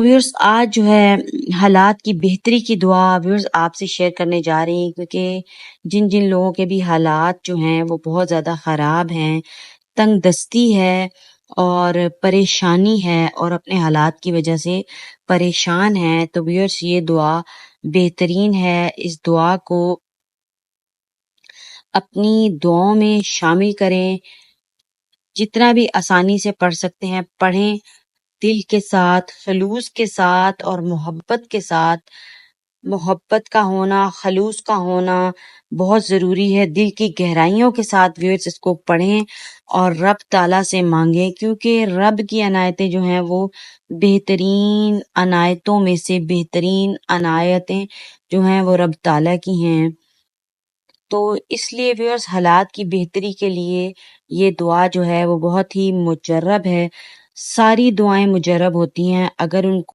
Viewers آج جو ہے حالات کی بہتری کی دعا ویورز آپ سے شیئر کرنے جا رہی ہیں، کیونکہ جن لوگوں کے بھی حالات جو ہیں وہ بہت زیادہ خراب ہیں، تنگ دستی ہے اور پریشانی ہے اور اپنے حالات کی وجہ سے پریشان ہیں، تو ویورز یہ دعا بہترین ہے۔ اس دعا کو اپنی دعاؤں میں شامل کریں، جتنا بھی آسانی سے پڑھ سکتے ہیں پڑھیں، دل کے ساتھ، خلوص کے ساتھ اور محبت کے ساتھ۔ محبت کا ہونا، خلوص کا ہونا بہت ضروری ہے۔ دل کی گہرائیوں کے ساتھ ویورز اس کو پڑھیں اور رب تعالیٰ سے مانگیں، کیونکہ رب کی عنایتیں جو ہیں وہ بہترین عنایتوں میں سے بہترین عنایتیں جو ہیں وہ رب تعالیٰ کی ہیں۔ تو اس لیے ویورز حالات کی بہتری کے لیے یہ دعا جو ہے وہ بہت ہی مجرب ہے۔ ساری دعائیں مجرب ہوتی ہیں، اگر ان